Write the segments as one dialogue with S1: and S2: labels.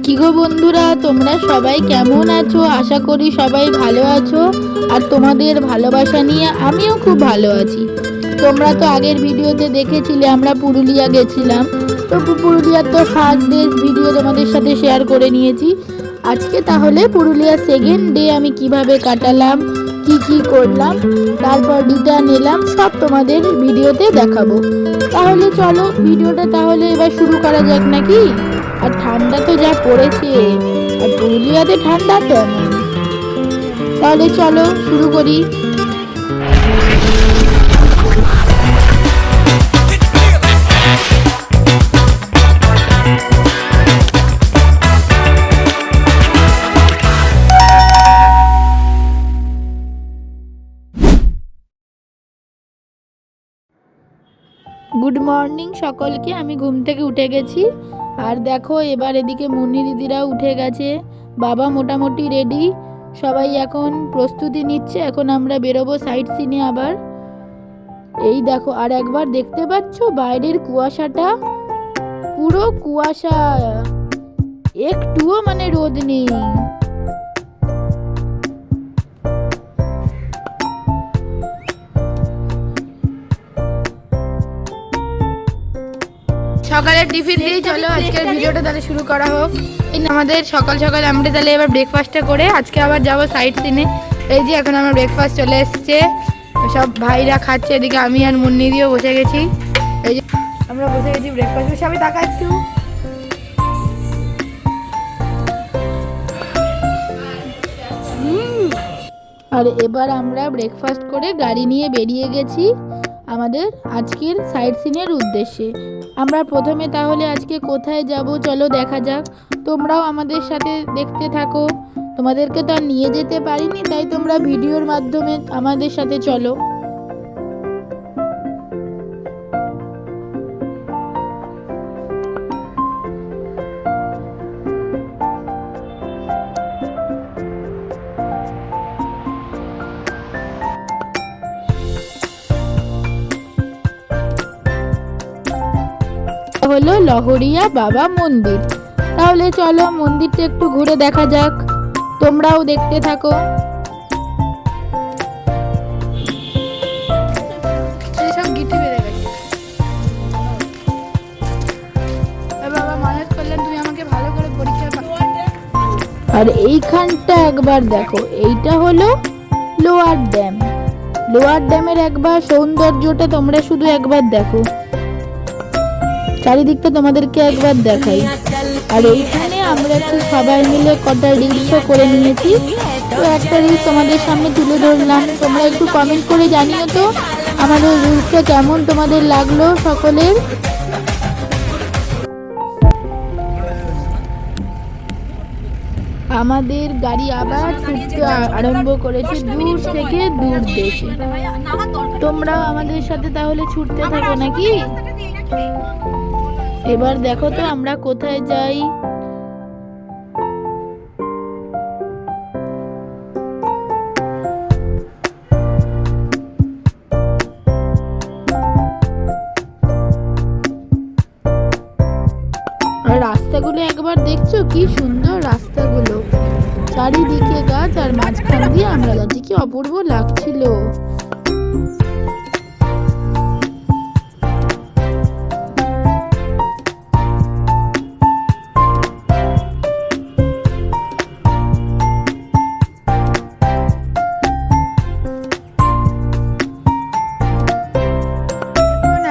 S1: কি গো বন্ধুরা, তোমরা সবাই কেমন আছো? আশা করি সবাই ভালো আছো। আর তোমাদের ভালোবাসা নিয়ে আমিও খুব ভালো আছি। তোমরা তো আগের ভিডিওতে দেখেছিলে আমরা পুরুলিয়া গেছিলাম। তো পুরুলিয়ার তো ফার্স্ট ডে ভিডিও তোমাদের সাথে শেয়ার করে নিয়েছি। আজকে তাহলে পুরুলিয়ার সেকেন্ড ডে আমি কিভাবে কাটালাম, কি কি করলাম, তারপর রিটার্ন এলাম, সব তোমাদের ভিডিওতে দেখাবো। তাহলে চলো ভিডিওটা তাহলে এবার শুরু করা যাক নাকি। আর ঠান্ডা তো যা পড়েছে, আর পুরুলিয়াতে ঠান্ডা তেমন। তাহলে চলো শুরু করি। গুড মর্নিং সকলকে। আমি ঘুম থেকে উঠে গেছি। আর দেখো এবার এদিকে মুন্নি দিদিরাও উঠে গেছে, বাবা মোটামুটি রেডি, সবাই এখন প্রস্তুতি নিচ্ছে। এখন আমরা বেরোবো সাইট সিনে আবার। এই দেখো আর একবার দেখতে পাচ্ছ বাইরের কুয়াশাটা, পুরো কুয়াশা, একটুও মানে রোদ নেই। সকালের টিফিন দিয়ে চলো আজকের ভিডিওটা তাহলে শুরু করা হোক। আমাদের সকাল সকাল আমরা তাহলে এবার ব্রেকফাস্টটা করে আজকে আবার যাবো সাইট সিনে। এই যে এখন আমার ব্রেকফাস্ট চলে এসছে, সব ভাইরা খাচ্ছে, এদিকে আমি আর মুন্নি দিয়েও বসে গেছি। এই যে আমরা বসে গেছি ব্রেকফাস্ট, সবাই টাকা একটু। আর এবার আমরা ব্রেকফাস্ট করে গাড়ি নিয়ে বেরিয়ে গেছি আমাদের আজকের সাইট সিনের উদ্দেশ্যে। আমরা প্রথমে তাহলে আজকে কোথায় যাব চলো দেখা যাক। তোমরাও আমাদের সাথে দেখতে থাকো। তোমাদেরকে তো আর নিয়ে যেতে পারিনি, তাই তোমরা ভিডিওর মাধ্যমে আমাদের সাথে চলো। হলো লহরিয়া বাবা মন্দির। তাহলে চলো মন্দিরটা একটু ঘুরে দেখা যাক, তোমরাও দেখতে থাকো। আর এইখানটা একবার দেখো, এইটা হলো লোয়ার ড্যাম। লোয়ার ড্যামের একবার সৌন্দর্যটা তোমরা শুধু একবার দেখো, চারিদিকটা তোমাদেরকে একবার দেখাই। আর এইখানে আমরা একটু সবাই মিলে কটা রিলসও করে নিয়েছি, তো একটা রিলস তোমাদের সামনে তুলে ধরলাম। তোমরা একটু কমেন্ট করে জানিও তো আমাদের রিলসটা কেমন তোমাদের লাগলো সকলের। আমাদের গাড়ি আবার ছুটতে আরম্ভ করেছে দূর থেকে দূর দেশে। তোমরাও আমাদের সাথে তাহলে ছুটতে থাকো নাকি। এবার দেখো তো আমরা কোথায় যাই। আর রাস্তাগুলো একবার দেখছো, কি সুন্দর রাস্তাগুলো, চারিদিকে গাছ আর মাঝখান দিয়ে আমরা যাচ্ছি, কি অপূর্ব লাগছিল।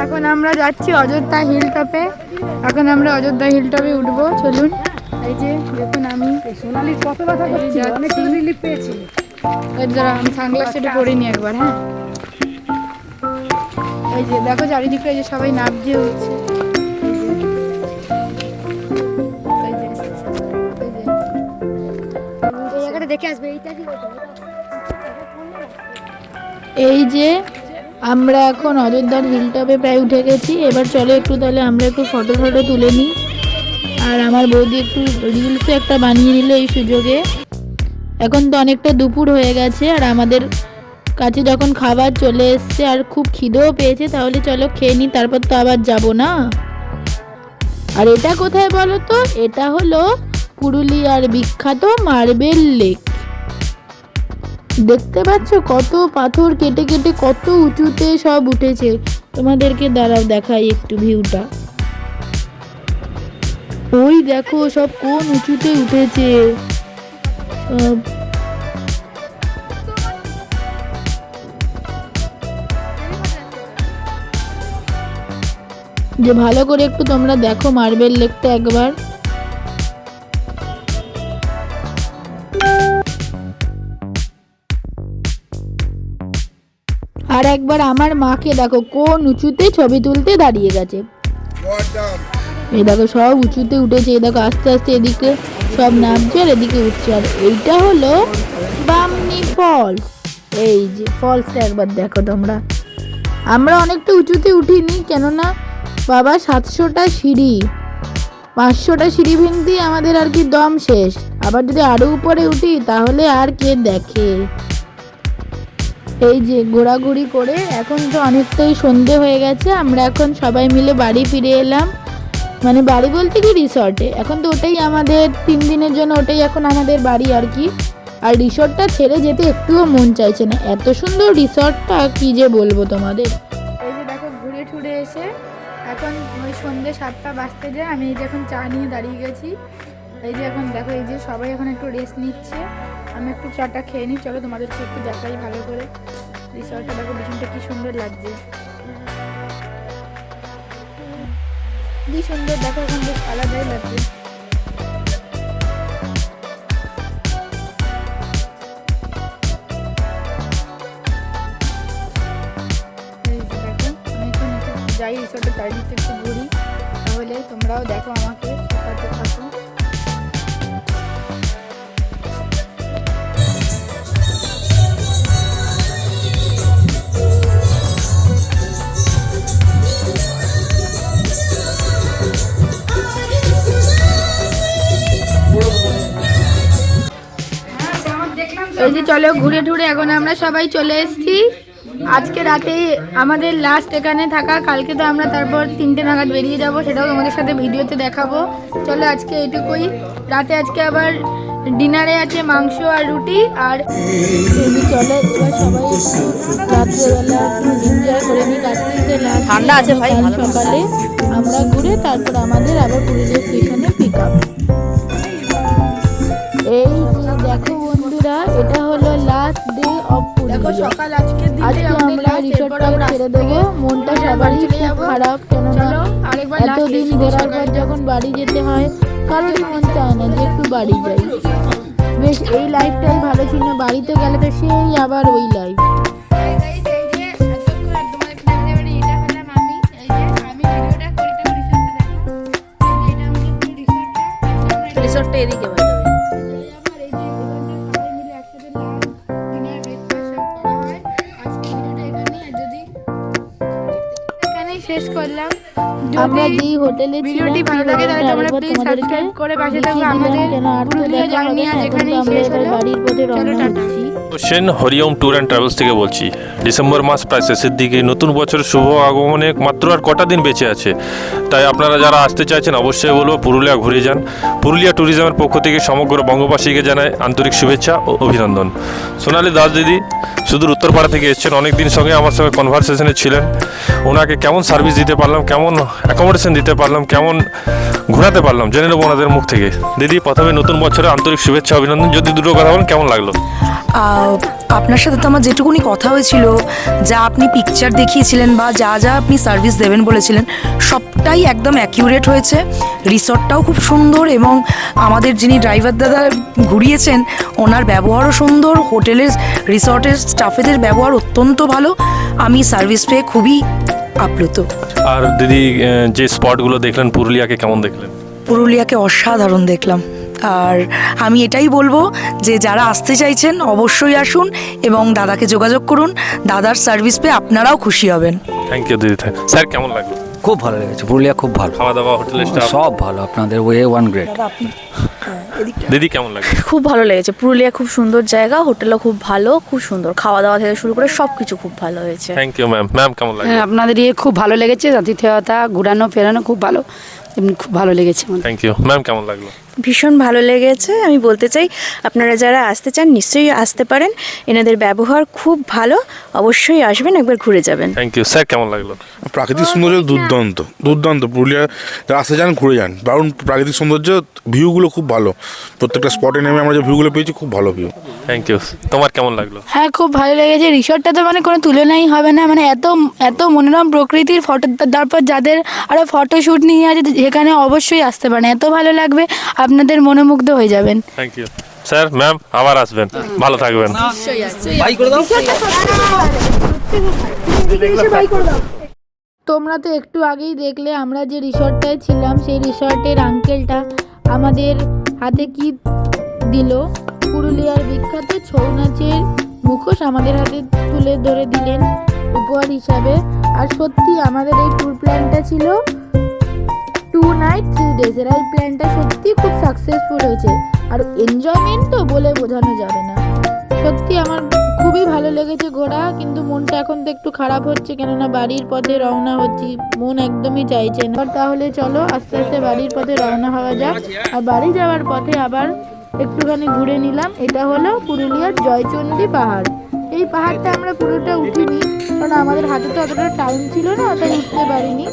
S1: এখন আমরা যাচ্ছি অযোধ্যা হিল টপে। এখন আমরা অযোধ্যা হিল টপে উঠবো, চলুন। এই যে দেখুন আমি সোনালি কত ব্যথা করছি, অনেক রিলিফ পেয়েছি। আমি সানগ্লাসটা পরিনি একবার। হ্যাঁ এই যে দেখো চারিদিকে এই যে সবাই নাপ দিয়ে উঠছে। এই যে আমরা এখন অযোধ্যার হিল টপে প্রায় উঠে গেছি। এবার চলো একটু তাহলে আমরা একটু ফটো তুলে নিই। আর আমার বৌদি একটু রিলসও একটা বানিয়ে নিল এই সুযোগে। এখন তো অনেকটা দুপুর হয়ে গেছে, আর আমাদের কাছে যখন খাবার চলে এসছে আর খুব খিদেও পেয়েছে, তাহলে চলো খেয়ে নিই, তারপর তো আবার যাব না। আর এটা কোথায় বলো তো, এটা হলো পুরুলিয়ার বিখ্যাত মার্বেল লেক। দেখতে পাচ্ছ কত পাথর কেটে কেটে কত উঁচুতে সব উঠেছে। তোমাদেরকে দাঁড়াও দেখাই একটু ভিউটা। ওই দেখো সব কোন উঁচুতে উঠেছে। যে ভালো করে একটু তোমরা দেখো মার্বেল লেকটা একবার। আর একবার আমার মাকে দেখো কোন উঁচুতে ছবি তুলতে দাঁড়িয়ে গেছে। এই দেখো সব উঁচুতে উঠেছে। এই দেখো আস্তে আস্তে এদিকে সব নামছে আর এদিকে উঠছে। আর এইটা হলো বামনি ফলস। এই যে ফলসটা একবার দেখো তোমরা। আমরা অনেকটা উঁচুতে উঠিনি, কেননা বাবা 700টা সিঁড়ি, 500টা সিঁড়ি ভেঙতেই আমাদের আর কি দম শেষ। আবার যদি আরো উপরে উঠি তাহলে আর কে দেখে। এই যে ঘোরাঘুরি করে এখন তো অনেকটাই সন্ধে হয়ে গেছে। আমরা এখন সবাই মিলে বাড়ি ফিরে এলাম, মানে বাড়ি বলতে কি রিসর্টে। এখন তো ওটাই আমাদের 3 দিনের জন্য ওটাই এখন আমাদের বাড়ি আর কি। আর রিসর্টটা ছেড়ে যেতে একটুও মন চাইছে না, এত সুন্দর রিসর্টটা কি যে বলবো তোমাদের। এই যে দেখো ঘুরে ঠুরে এসে এখন ওই সন্ধ্যে 7টা বাজতে যায়। আমি এই যে এখন চা নিয়ে দাঁড়িয়ে গেছি। এই যে এখন দেখো এই যে সবাই এখন একটু রেস্ট নিচ্ছে। আমি একটু চাটা খেয়ে নিই। চলো তোমাদেরকে একটু দেখাই ভালো করে রিসর্টটা। দেখো ভীষণটা কি সুন্দর লাগছে, কি সুন্দর দেখো। এখন বেশ আলাদাই লাগছে। যাই রিসর্টের চারিদিকে একটু ঘুরি, তাহলে তোমরাও দেখো আমাকে সাথে থাকো। এই যে চলো ঘুরে ঠুরে এখন আমরা সবাই চলে এসেছি। আজকে রাতে আমাদের লাস্ট এখানে থাকা। কালকে তো আমরা তারপর 3টে নাগাদ বেরিয়ে যাব, সেটাও তোমাদের সাথে ভিডিওতে দেখাবো। চলো আজকে এইটুকুই। রাতে আজকে আবার ডিনারে আছে মাংস আর রুটি। আর চলো এবার সবাই রাত্রেবেলা একটু এনজয় করে নিই। কাশ্মীরতে ঠান্ডা আছে ভাই। সকালে আমরা ঘুরে তারপর আমাদের আবার পুরুলিয়া স্টেশনে পিক আপ। এই দেখো বন্ধুরা, এটা হলো লাস্ট ডে অফ পুরুলিয়া। আজকে আমরা রিসর্টটা ছেড়ে দেবো। মনটা সবারই খুব খারাপ, কেননা এতদিন ঘোরার পর যখন বাড়ি যেতে হয় কারোরই মন চায় না যে একটু বাড়ি যাই। বেশ এই লাইফটাই ভালো ছিল, বাড়িতে গেলে তো সেই আবার ওই লাইফ। রিসর্টটা এদিকে শেষ করলাম। আমরা যে হোটেলে ভিডিওটি ভালো লাগে তাহলে তোমরা প্লিজ সাবস্ক্রাইব করে পাশে থাকো। আমাদের পুরুলিয়া জার্নি আজ এখানেই শেষ হলো। বাড়ির পথে রওনা হচ্ছি।
S2: Question Hariom tour and travels থেকে বলছি। ডিসেম্বর মাস প্রায় শেষের দিকে, নতুন বছরের শুভ আগমনে মাত্র আর কটা দিন বেঁচে আছে। তাই আপনারা যারা আসতে চাইছেন অবশ্যই বলবো পুরুলিয়া ঘুরে যান। পুরুলিয়া ট্যুরিজমের পক্ষ থেকে সমগ্র বঙ্গবাসীকে জানায় আন্তরিক শুভেচ্ছা ও অভিনন্দন। সোনালী দাস দিদি সুদূর উত্তরপাড়া থেকে এসেছেন, অনেক দিন সঙ্গে আমার সঙ্গে কনভারসেশনে ছিলেন। ওনাকে কেমন সার্ভিস দিতে পারলাম, কেমন অ্যাকোমোডেশন দিতে পারলাম, কেমন ঘোরাতে পারলাম জেনে নেবো ওনাদের মুখ থেকে। দিদি প্রথমে নতুন বছরে আন্তরিক শুভেচ্ছা অভিনন্দন। যদি দুটো কথা বলেন কেমন লাগলো?
S3: আপনার সাথে তো আমার যেটুকুনি কথা হয়েছিল, যা আপনি পিকচার দেখিয়েছিলেন বা যা যা আপনি সার্ভিস দেবেন বলেছিলেন সবটাই একদম অ্যাকিউরেট হয়েছে। রিসর্টটাও খুব সুন্দর এবং আমাদের যিনি ড্রাইভার দাদা ঘুরিয়েছেন ওনার ব্যবহারও সুন্দর। হোটেলের রিসর্টের স্টাফেদের ব্যবহার অত্যন্ত ভালো। আমি সার্ভিস পেয়ে খুবই আপ্লুত।
S2: আর দিদি যে স্পটগুলো দেখলেন পুরুলিয়াকে কেমন দেখলেন?
S3: পুরুলিয়াকে অসাধারণ দেখলাম। আর আমি এটাই বলবো যে যারা আসতে চাইছেন অবশ্যই আসুন এবং দাদাকে যোগাযোগ করুন। দাদার সার্ভিস পেয়ে আপনারাও খুশি হবেন।
S2: থ্যাংক ইউ দিদি। স্যার কেমন লাগলো?
S4: খুব ভালো লেগেছে, পুরুলিয়া খুব ভালো।
S2: খাওয়া দাওয়া হোটেলের স্টাফ
S4: সব ভালো, আপনাদের ওয়ে ওয়ান গ্রেট।
S2: দিদি কেমন লাগলো?
S5: খুব ভালো লেগেছে। পুরুলিয়া খুব সুন্দর জায়গা, হোটেলও খুব ভালো, খুব সুন্দর খাওয়া দাওয়া থেকে শুরু করে সব কিছু খুব ভালো হয়েছে।
S2: Thank you ma'am. ম্যাম কেমন লাগলো?
S6: হ্যাঁ, আপনাদের খুব ভালো লেগেছে। আতিথেয়তা, ঘোরানো ফেরানো খুব ভালো, এমনি খুব ভালো লেগেছে।
S2: Thank you ma'am. কেমন লাগলো?
S6: ভীষণ ভালো লেগেছে। আমি বলতে চাই আপনারা যারা আসতে চান নিশ্চয়ই আসতে পারেন, এনাদের ব্যবহার খুব ভালো, অবশ্যই আসবেন, একবার ঘুরে যাবেন।
S2: থ্যাংক ইউ স্যার, কেমন লাগলো?
S7: প্রাকৃতিক সৌন্দর্য দুর্দান্ত দুর্দান্ত। পুরুলিয়া যারা আসতে চান ঘুরে যান, দারুণ প্রাকৃতিক সৌন্দর্য, ভিউগুলো খুব ভালো। প্রত্যেকটা স্পটে নেমে আমরা যে ভিউগুলো পেয়েছি খুব ভালো ভিউ।
S2: Thank you. তোমার কেমন লাগলো?
S1: হ্যাঁ, খুব ভালো লেগেছে। রিসর্টটা তো মানে কোনো তুলনাই হবে না, মানে এত এত মনোরম প্রকৃতির ফটো, তারপর যাদের আরও ফটোশ্যুট নিয়ে আছে সেখানে অবশ্যই আসতে পারেন, এত ভালো লাগবে, আপনাদের মনোমুগ্ধ হয়ে যাবেন।
S2: থ্যাংক ইউ স্যার, ম্যাম, আবার আসবেন, ভালো থাকবেন।
S1: তোমরা তো একটু আগেই দেখলে আমরা যে রিসর্টটায় ছিলাম, সেই রিসর্টের আঙ্কেলটা আমাদের হাতে কি দিল, পুরুলিয়ার বিখ্যাত ছৌ নাচের মুখোশ আমাদের হাতে তুলে ধরে দিলেন উপহার হিসাবে। আর সত্যি আমাদের এই ট্যুর প্ল্যানটা ছিল 2 নাইট 3 ডেজের। এই প্ল্যানটা সত্যি খুব সাকসেসফুল হয়েছে, আর এনজয়মেন্ট তো বলে বোঝানো যাবে না। সত্যি আমার খুবই ভালো লেগেছে ঘোরা, কিন্তু মনটা এখন তো একটু খারাপ হচ্ছে, কেননা বাড়ির পথে রওনা হচ্ছি, মন একদমই চাইছে না। তাহলে চলো আস্তে আস্তে বাড়ির পথে রওনা হওয়া যাক। আর বাড়ি যাওয়ার পথে আবার একটুখানি ঘুরে নিলাম। এটা হলো পুরুলিয়ার জয়চণ্ডী পাহাড়। এই পাহাড়টা আমরা পুরোটা উঠিনি, কারণ আমাদের হাতে তো অতটা টাইম ছিল না, তাই উঠতে পারিনি,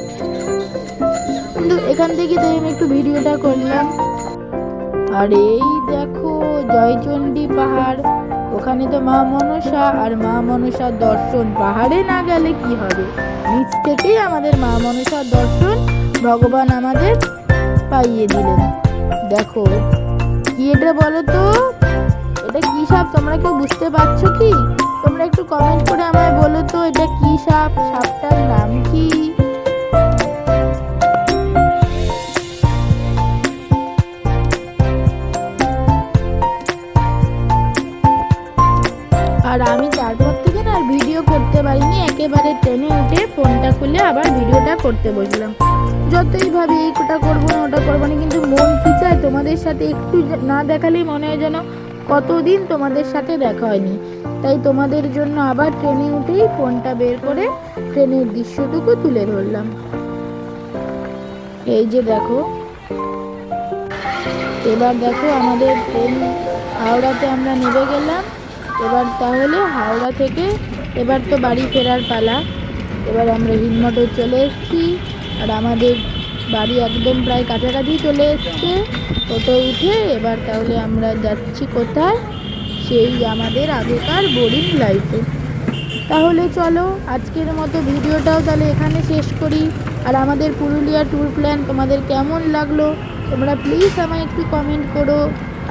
S1: কিন্তু এখান থেকে তাই আমি একটু ভিডিওটা করলাম। আর এই দেখো জয়চণ্ডী পাহাড়, ওখানে তো মা মনসা, আর মা মনসার দর্শন পাহাড়ে না গেলে কি হবে, নিচ থেকেই আমাদের মা মনসার দর্শন ভগবান আমাদের পাইয়ে দিলেন। দেখো কি এটা বলো তো, এটা কি সাপ? তোমরা কেউ বুঝতে পারছো কি? তোমরা একটু কমেন্ট করে আমায় বলো তো এটা কি সাপ, সাপটার নাম কি? আর আমি তারপর থেকে না আর ভিডিও করতে পারিনি, একেবারে ট্রেনে উঠে ফোনটা খুলে আবার ভিডিওটা করতে বসলাম। যতই ভাবি এইটা করবো না ওটা করবো না, কিন্তু মন কি চায় তোমাদের সাথে একটু না দেখালেই মনে হয় যেন কতদিন তোমাদের সাথে দেখা হয়নি। তাই তোমাদের জন্য আবার ট্রেনে উঠেই ফোনটা বের করে ট্রেনের দৃশ্যটুকু তুলে ধরলাম। এই যে দেখো, এবার দেখো আমাদের ট্রেন হাওড়াতে আমরা নেমে গেলাম। এবার তাহলে হাওড়া থেকে এবার তো বাড়ি ফেরার পালা। এবার আমরা হিমমটে চলে এসেছি, আর আমাদের বাড়ি একদম প্রায় কাছাকাছি চলে এসছে। টোটো উঠে এবার তাহলে আমরা যাচ্ছি কোথায়, সেই আমাদের আগেকার বোরিং লাইফে। তাহলে চলো আজকের মতো ভিডিওটাও তাহলে এখানে শেষ করি। আর আমাদের পুরুলিয়া ট্যুর প্ল্যান তোমাদের কেমন লাগলো তোমরা প্লিজ আমায় একটু কমেন্ট করো।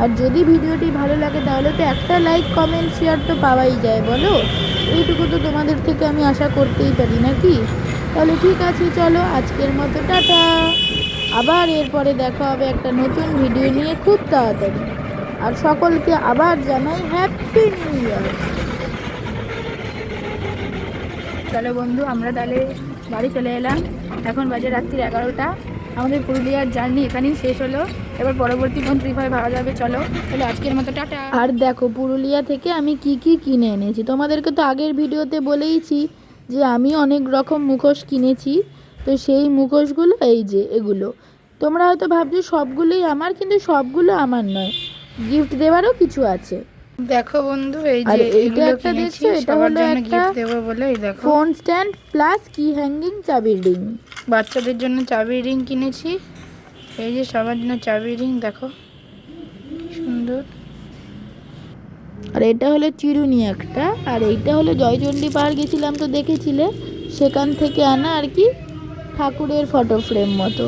S1: আর যদি ভিডিওটি ভালো লাগে তাহলে তো একটা লাইক কমেন্ট শেয়ার তো পাওয়াই যায়, বলো? এইটুকু তো তোমাদের থেকে আমি আশা করতেই পারি নাকি? তাহলে ঠিক আছে, চলো আজকের মতো টাটা। আবার এরপরে দেখা হবে একটা নতুন ভিডিও নিয়ে খুব তাড়াতাড়ি। আর সকলকে আবার জানাই হ্যাপি নিউ ইয়ার। চলো বন্ধু, আমরা তাহলে বাড়ি চলে এলাম। এখন বাজে রাত্রি 11টা। আমাদের পুরুলিয়ার জার্নি এখানেই শেষ হলো। এবার পরবর্তী কোন ট্রিপ হয় ভাবা যাবে। চলো তাহলে আজকের মতো টাটা। আর দেখো পুরুলিয়া থেকে আমি কি কি কিনে এনেছি, তোমাদেরকে তো আগের ভিডিওতে বলেইছি যে আমি অনেক রকম মুখোশ কিনেছি। তো সেই মুখোশগুলো এই যে এগুলো, তোমরা হয়তো ভাবছো সবগুলোই আমার, কিন্তু সবগুলো আমার নয়, গিফট দেওয়ারও কিছু আছে।
S8: দেখো বন্ধু, এই
S1: আর
S8: যে
S1: এইটা একটা দেখছো, এটা হলো একটা
S8: গিফট দেবো বলে এই দেখো
S1: ফোন স্ট্যান্ড প্লাস কি হ্যাঙ্গিং চাবির রিং।
S8: বাচ্চাদের জন্য চাবির রিং কিনেছি। এই যে সবার জন্য চাবির রিং, দেখো সুন্দর।
S1: আর এটা হলো চিরুনি একটা। আর এইটা হলো জয়চণ্ডী পাহাড় গেছিলাম তো দেখেছিলে, সেখান থেকে আনা আর কি ঠাকুরের ফটো ফ্রেম মতো।